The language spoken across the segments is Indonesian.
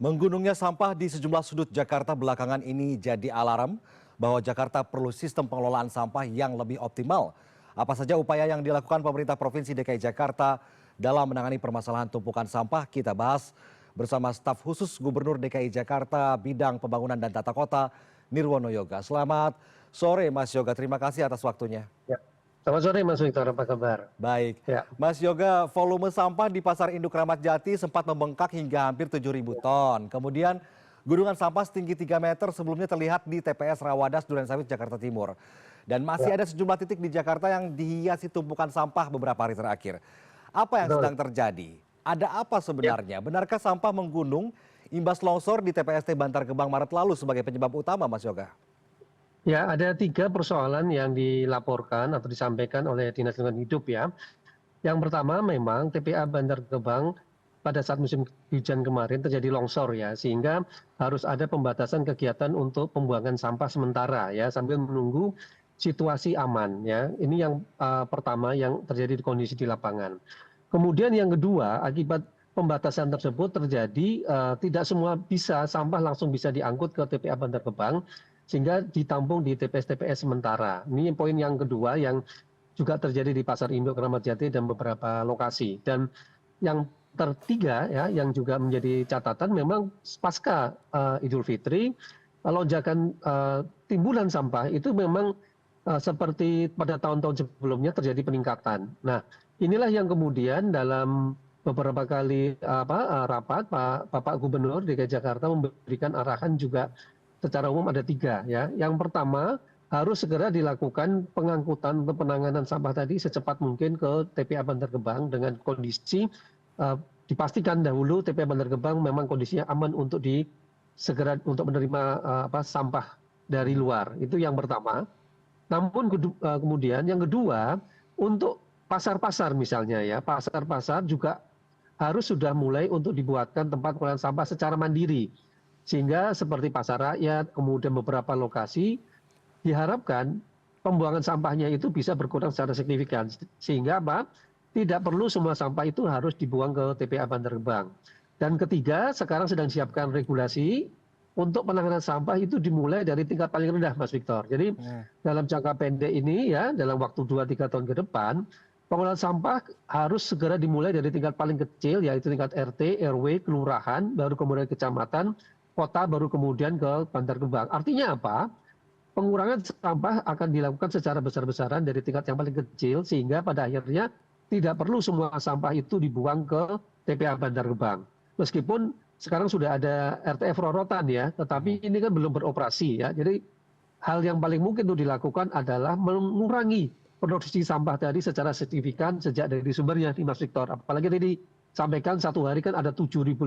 Menggunungnya sampah di sejumlah sudut Jakarta belakangan ini jadi alarm bahwa Jakarta perlu sistem pengelolaan sampah yang lebih optimal. Apa saja upaya yang dilakukan pemerintah Provinsi DKI Jakarta dalam menangani permasalahan tumpukan sampah? Kita bahas bersama staf khusus Gubernur DKI Jakarta bidang pembangunan dan tata kota, Nirwono Yoga. Selamat sore Mas Yoga, terima kasih atas waktunya. Ya. Selamat sore Mas Victor, apa kabar? Baik, Ya. Mas Yoga, volume sampah di Pasar Induk Ramat Jati sempat membengkak hingga hampir 7.000 ton. Kemudian gunungan sampah setinggi 3 meter sebelumnya terlihat di TPS Rawadas, Durensawit, Jakarta Timur. Dan masih Ya. ada sejumlah titik di Jakarta yang dihiasi tumpukan sampah beberapa hari terakhir. Apa yang Betul. sedang terjadi? Ada apa Ya. sebenarnya? Benarkah sampah menggunung imbas longsor di TPST Bantar Gebang Maret lalu sebagai penyebab utama, Mas Yoga? Ya, ada 3 persoalan yang dilaporkan atau disampaikan oleh Dinas Lingkungan Hidup ya. Yang pertama memang TPA Bantar Gebang pada saat musim hujan kemarin terjadi longsor ya, sehingga harus ada pembatasan kegiatan untuk pembuangan sampah sementara ya, sambil menunggu situasi aman ya. Ini yang pertama yang terjadi di kondisi di lapangan. Kemudian yang kedua, akibat pembatasan tersebut terjadi tidak semua sampah langsung bisa diangkut ke TPA Bantar Gebang sehingga ditampung di TPS-TPS sementara. Ini poin yang kedua yang juga terjadi di Pasar Induk Ramat Jati dan beberapa lokasi. Dan yang ketiga ya, yang juga menjadi catatan memang pasca Idul Fitri, lonjakan timbulan sampah itu memang seperti pada tahun-tahun sebelumnya terjadi peningkatan. Nah, inilah yang kemudian dalam beberapa kali rapat Bapak Gubernur DKI Jakarta memberikan arahan juga secara umum ada 3 ya. Yang pertama harus segera dilakukan pengangkutan untuk penanganan sampah tadi secepat mungkin ke TPA Bantar Gebang dengan kondisi dipastikan dahulu TPA Bantar Gebang memang kondisinya aman untuk segera untuk menerima sampah dari luar. Itu yang pertama. Namun kemudian yang kedua untuk pasar-pasar misalnya ya, pasar-pasar juga harus sudah mulai untuk dibuatkan tempat pengolahan sampah secara mandiri. Sehingga seperti pasar rakyat, kemudian beberapa lokasi, diharapkan pembuangan sampahnya itu bisa berkurang secara signifikan. Sehingga apa? Tidak perlu semua sampah itu harus dibuang ke TPA Bantar Gebang. Dan ketiga, sekarang sedang siapkan regulasi untuk penanganan sampah itu dimulai dari tingkat paling rendah, Mas Victor. Jadi dalam jangka pendek ini ya, dalam waktu 2-3 tahun ke depan, pengolahan sampah harus segera dimulai dari tingkat paling kecil, yaitu tingkat RT, RW, kelurahan, baru kemudian kecamatan, kota, baru kemudian ke Bantar Gebang. Artinya apa? Pengurangan sampah akan dilakukan secara besar-besaran dari tingkat yang paling kecil, sehingga pada akhirnya tidak perlu semua sampah itu dibuang ke TPA Bantar Gebang. Meskipun sekarang sudah ada RTF Rorotan ya, tetapi ini kan belum beroperasi ya. Jadi hal yang paling mungkin untuk dilakukan adalah mengurangi produksi sampah tadi secara signifikan sejak dari sumbernya di Mas Victor. Apalagi tadi sampaikan satu hari kan ada 7.500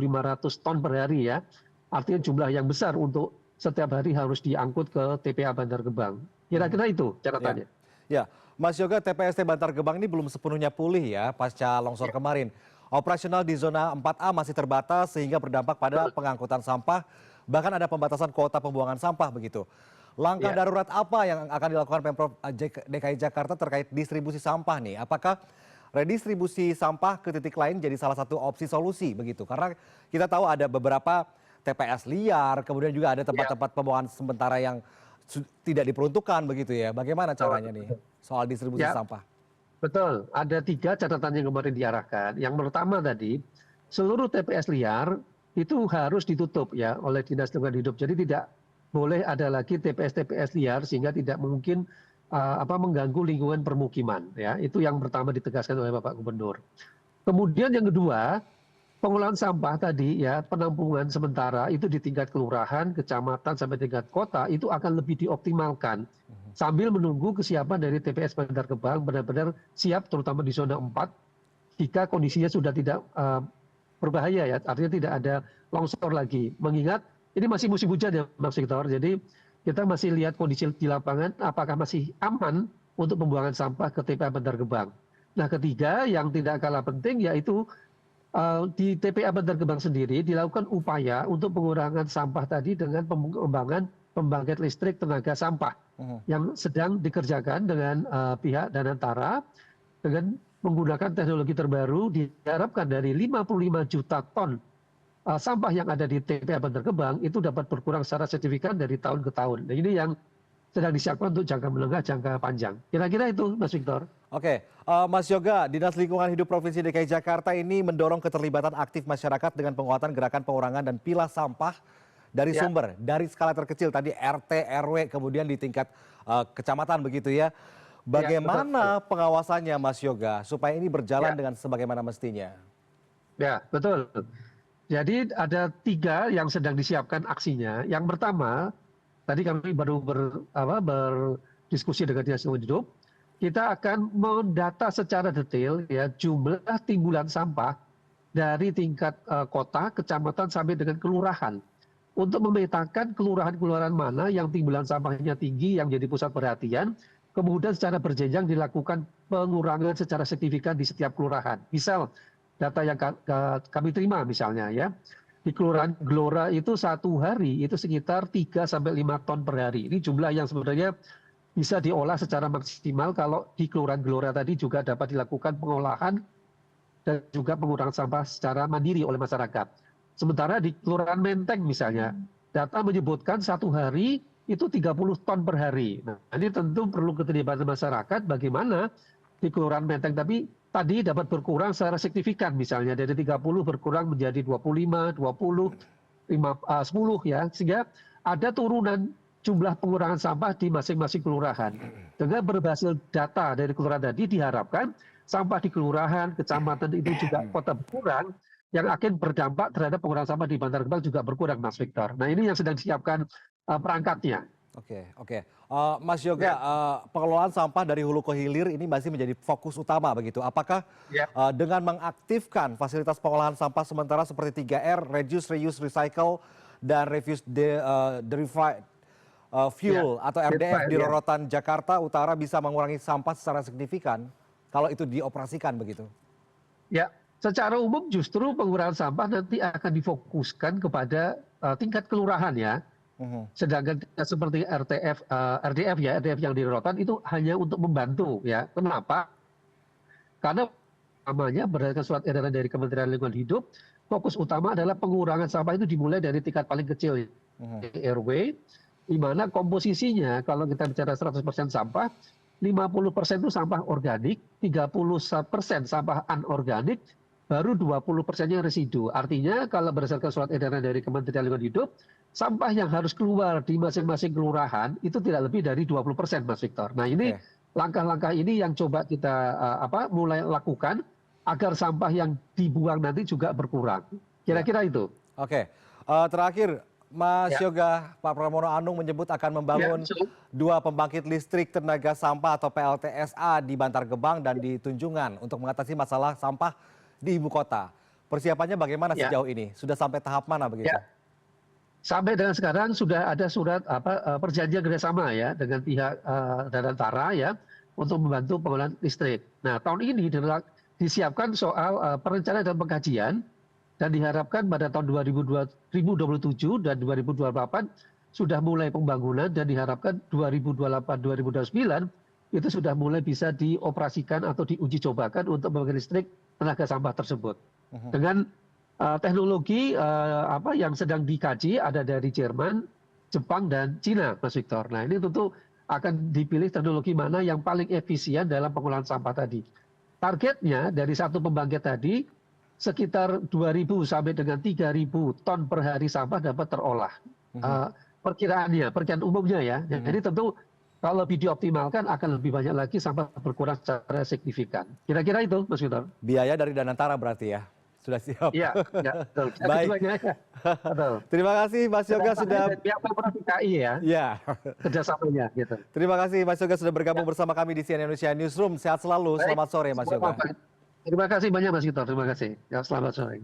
ton per hari ya. Artinya jumlah yang besar untuk setiap hari harus diangkut ke TPA Bantar Gebang. Kira-kira itu catatannya. Ya, Mas Yoga, TPST Bantar Gebang ini belum sepenuhnya pulih ya pasca longsor kemarin. Operasional di zona 4A masih terbatas sehingga berdampak pada pengangkutan sampah, bahkan ada pembatasan kuota pembuangan sampah begitu. Langkah darurat apa yang akan dilakukan Pemprov DKI Jakarta terkait distribusi sampah nih? Apakah redistribusi sampah ke titik lain jadi salah satu opsi solusi begitu? Karena kita tahu ada beberapa TPS liar, kemudian juga ada tempat-tempat pembuangan sementara yang tidak diperuntukkan begitu ya. Bagaimana caranya nih soal distribusi sampah? Betul, ada 3 catatan yang kemarin diarahkan. Yang pertama tadi, seluruh TPS liar itu harus ditutup ya oleh Dinas Lingkungan Hidup. Jadi tidak boleh ada lagi TPS-TPS liar sehingga tidak mungkin mengganggu lingkungan permukiman ya. Itu yang pertama ditegaskan oleh Bapak Gubernur. Kemudian yang kedua, pengolahan sampah tadi ya, penampungan sementara itu di tingkat kelurahan, kecamatan sampai tingkat kota itu akan lebih dioptimalkan sambil menunggu kesiapan dari TPS Bantar Gebang benar-benar siap terutama di zona 4 jika kondisinya sudah tidak berbahaya ya, artinya tidak ada longsor lagi. Mengingat ini masih musim hujan ya Mas Victor, jadi kita masih lihat kondisi di lapangan apakah masih aman untuk pembuangan sampah ke TPA Bantar Gebang. Nah ketiga yang tidak kalah penting yaitu di TPA Bantar Gebang sendiri dilakukan upaya untuk pengurangan sampah tadi dengan pengembangan pembangkit listrik tenaga sampah yang sedang dikerjakan dengan pihak Danantara dengan menggunakan teknologi terbaru diharapkan dari 55 juta ton sampah yang ada di TPA Bantar Gebang itu dapat berkurang secara signifikan dari tahun ke tahun. Nah, ini yang sedang disiapkan untuk jangka menengah, jangka panjang. Kira-kira itu, Mas Victor. Oke, Mas Yoga, Dinas Lingkungan Hidup Provinsi DKI Jakarta ini mendorong keterlibatan aktif masyarakat dengan penguatan gerakan pengurangan dan pilah sampah dari Ya, sumber, dari skala terkecil tadi RT, RW, kemudian di tingkat kecamatan begitu ya. ya, betul. Bagaimana pengawasannya Mas Yoga supaya ini berjalan Ya, dengan sebagaimana mestinya? ya, betul. Jadi ada 3 yang sedang disiapkan aksinya. Yang pertama, tadi kami baru berdiskusi dengan Dinas Lingkungan Hidup. Kita akan mendata secara detail ya jumlah timbulan sampah dari tingkat kota, kecamatan sampai dengan kelurahan untuk memetakan kelurahan-kelurahan mana yang timbulan sampahnya tinggi yang jadi pusat perhatian, kemudian secara berjenjang dilakukan pengurangan secara signifikan di setiap kelurahan. Misal data yang kami terima misalnya ya, di Kelurahan Gelora itu 1 hari itu sekitar 3 sampai 5 ton per hari. Ini jumlah yang sebenarnya bisa diolah secara maksimal kalau di Kelurahan Gelora tadi juga dapat dilakukan pengolahan dan juga pengurangan sampah secara mandiri oleh masyarakat. Sementara di Kelurahan Menteng misalnya, data menyebutkan 1 hari itu 30 ton per hari. Nah, ini tentu perlu keterlibatan masyarakat bagaimana di Kelurahan Menteng tapi tadi dapat berkurang secara signifikan misalnya dari 30 berkurang menjadi 25, 20, 10 ya, sehingga ada turunan jumlah pengurangan sampah di masing-masing kelurahan. Dengan berhasil data dari kelurahan tadi diharapkan sampah di kelurahan, kecamatan itu juga kota berkurang yang akan berdampak terhadap pengurangan sampah di Bantar Gebang juga berkurang, Mas Victor. Nah, ini yang sedang disiapkan perangkatnya. Oke, oke. Mas Yoga, pengelolaan sampah dari hulu ke hilir ini masih menjadi fokus utama begitu. Apakah Ya. dengan mengaktifkan fasilitas pengolahan sampah sementara seperti 3R, reduce, reuse, recycle, dan refuse derivative fuel atau RDF di Ya. rorotan Jakarta Utara bisa mengurangi sampah secara signifikan kalau itu dioperasikan begitu? Ya, secara umum justru pengurangan sampah nanti akan difokuskan kepada tingkat kelurahan ya. Sedangkan seperti RDF ya, RDF yang di rorotan itu hanya untuk membantu ya. Kenapa? Karena namanya berdasarkan surat edaran dari Kementerian Lingkungan Hidup, fokus utama adalah pengurangan sampah itu dimulai dari tingkat paling kecil RW, di mana komposisinya kalau kita bicara 100% sampah, 50% itu sampah organik, 30% sampah anorganik, baru 20%-nya residu. Artinya kalau berdasarkan surat edaran dari Kementerian Lingkungan Hidup, sampah yang harus keluar di masing-masing kelurahan itu tidak lebih dari 20%, Mas Victor. Nah, ini langkah-langkah ini yang coba kita mulai lakukan agar sampah yang dibuang nanti juga berkurang. Kira-kira itu. Oke, terakhir Mas Yoga, Pak Pramono Anung menyebut akan membangun 2 pembangkit listrik tenaga sampah atau PLTSA di Bantar Gebang dan di Tunjungan untuk mengatasi masalah sampah di ibu kota. Persiapannya bagaimana sejauh ini? Sudah sampai tahap mana begitu? Ya. Sampai dengan sekarang sudah ada surat perjanjian kerjasama ya dengan pihak Danantara ya untuk membantu pengelolaan listrik. Nah, tahun ini disiapkan soal perencanaan dan pengkajian dan diharapkan pada tahun 2027 dan 2028 sudah mulai pembangunan dan diharapkan 2028-2029 itu sudah mulai bisa dioperasikan atau diuji cobakan untuk membangkit listrik tenaga sampah tersebut. Dengan teknologi yang sedang dikaji ada dari Jerman, Jepang, dan Cina, Mas Victor. Nah, ini tentu akan dipilih teknologi mana yang paling efisien dalam pengolahan sampah tadi. Targetnya dari satu pembangkit tadi sekitar 2.000 sampai dengan 3.000 ton per hari sampah dapat terolah. Perkiraan umumnya ya. Jadi tentu kalau dioptimalkan akan lebih banyak lagi sampah berkurang secara signifikan. Kira-kira itu, Mas Victor. Biaya dari Danantara berarti ya? Sudah siap. Iya, betul. Baik. Betul. Terima kasih Mas Yoga sudah pihak Pemprov DKI ya. Kerjasamanya gitu. Terima kasih Mas Yoga sudah bergabung bersama kami di CNN Indonesia Newsroom. Sehat selalu. Selamat sore Mas Yoga. Terima kasih banyak Mas Gito. Terima kasih. Ya, selamat sore.